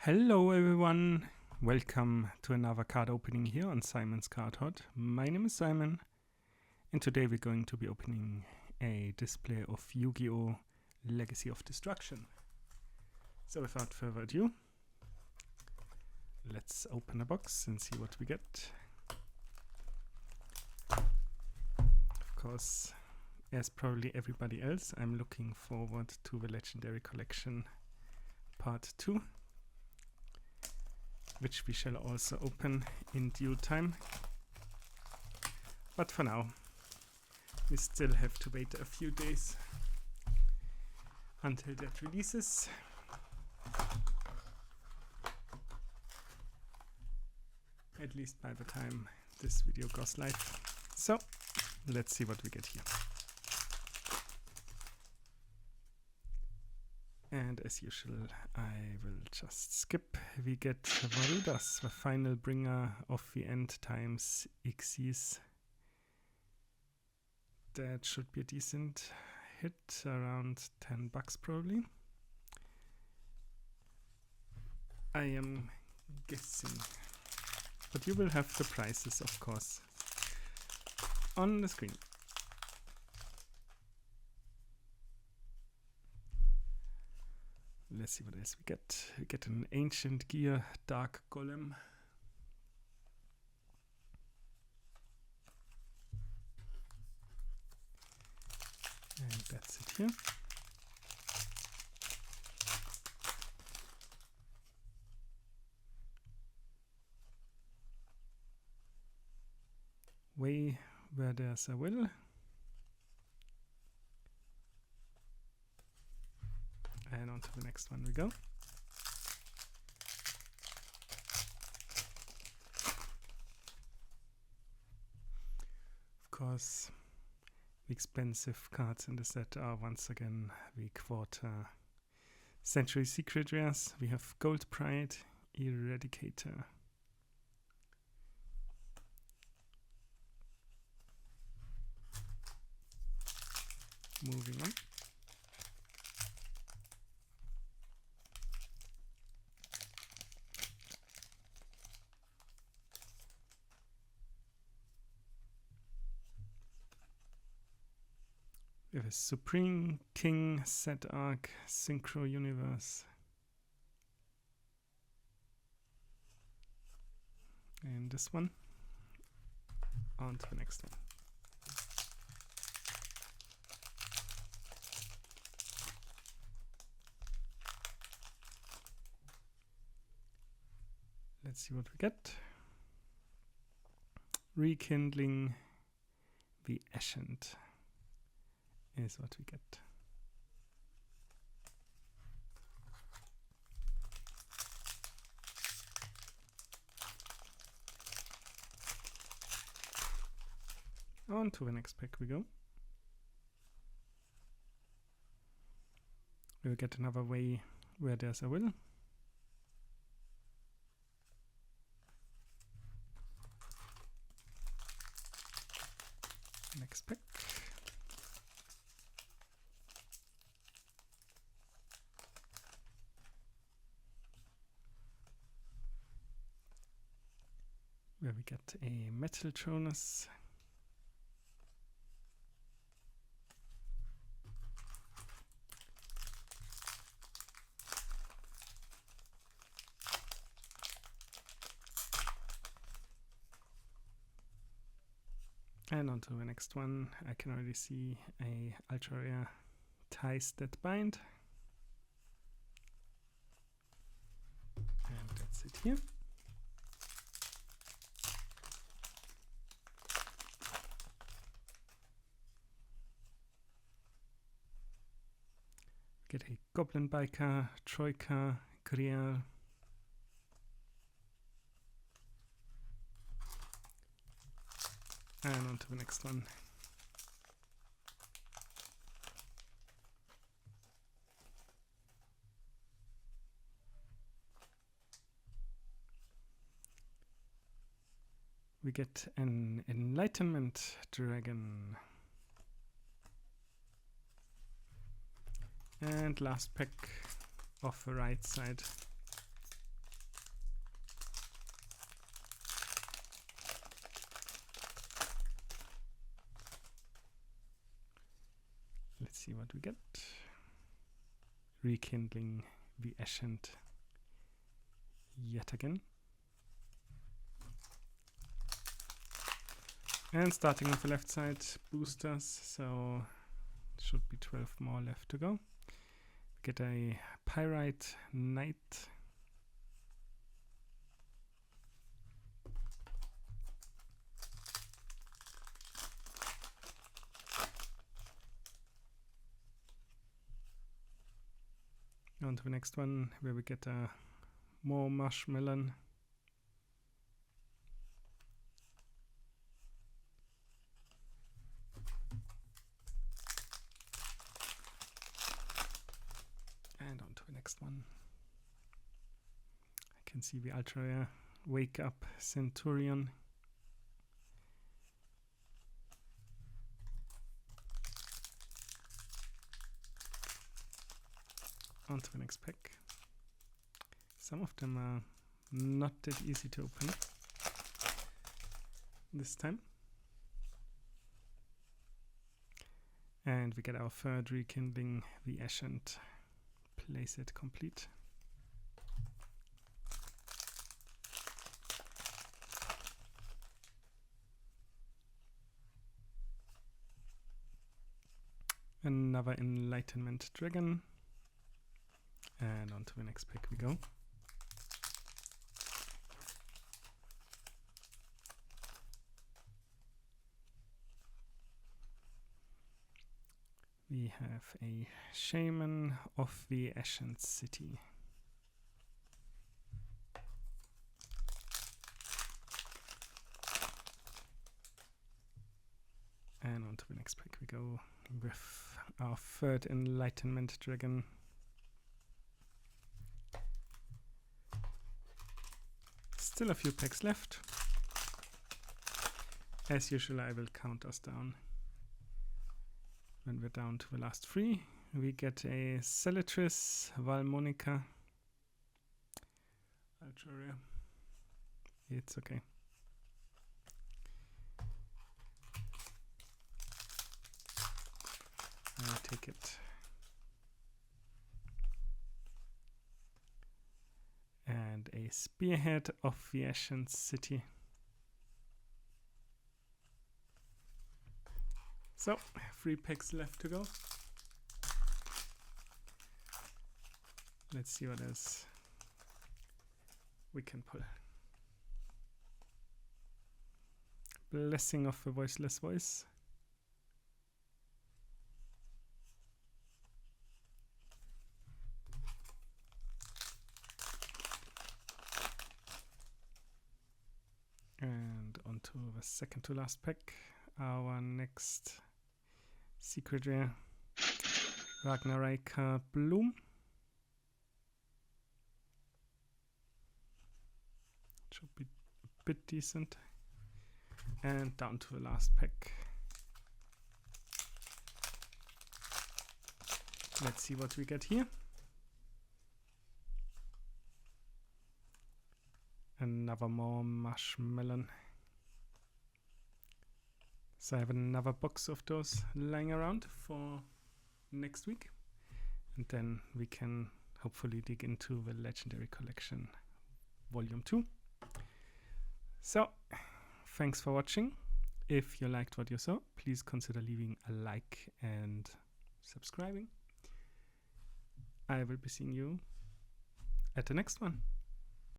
Hello everyone, welcome to another card opening here on Simon's Card Hot. My name is Simon and today we're going to be opening a display of YuGiOh Legacy of Destruction. So without further ado, let's open the box and see what we get. Of course, as probably everybody else, I'm looking forward to the Legendary Collection Part 2. Which we shall also open in due time. But for now, we still have to wait a few days until that releases. At least by the time this video goes live. So, let's see what we get here. And as usual, I will just skip. We get Varudas, the final bringer of the end times Xyz. That should be a decent hit, around $10 probably. I am guessing. But you will have the prices, of course, on the screen. Let's see what else we get. We get an Ancient Gear Dark Golem. And that's it here. Way where there's a will. And on to the next one we go. Of course, the expensive cards in the set are once again the quarter Century Secret rares. We have Gold Pride, Eradicator. Moving on. We have a Supreme King Set Arc Synchro Universe. And this one. On to the next one. Let's see what we get. Rekindling the Ancient is what we get. On to the next pack we go. We'll get another way where there's a will. Next pack. Where we get a Metal Tronus. And on to the next one. I can already see a ultra rare Ties That Bind. And that's it here. Get a Goblin Biker, Troika, Grial. And on to the next one. We get an Enlightenment Dragon. And last pack of the right side. see what we get. Rekindling the Ascent yet again. And starting with the left side, boosters, so should be 12 more left to go. Get a Pyrite Knight. On to the next one, where we get a more marshmallow. And on to the next one. I can see the Ultra Rare Wake Up Centurion. On to the next pack. Some of them are not that easy to open this time. And we get our third Rekindling the Ascent playset complete. Another Enlightenment Dragon. And on to the next pack we go. We have a Shaman of the Ascent City. And on to the next pack we go with our third Enlightenment Dragon. Still a few packs left. As usual, I will count us down. When we're down to the last three, we get a Celatris, Valmonica. Ultra Rare. It's okay. I'll take it. And a Spearhead of the Ascent City. So, 3 packs left to go. Let's see what else we can pull. Blessing of the Voiceless Voice. And on to the second to last pack. Our next secret rare, Ragnaraka Bloom. Should be a bit decent. And down to the last pack. Let's see what we get here. Another more marshmallow. So I have another box of those lying around for next week. And then we can hopefully dig into the Legendary Collection Volume 2. So, thanks for watching. If you liked what you saw, please consider leaving a like and subscribing. I will be seeing you at the next one.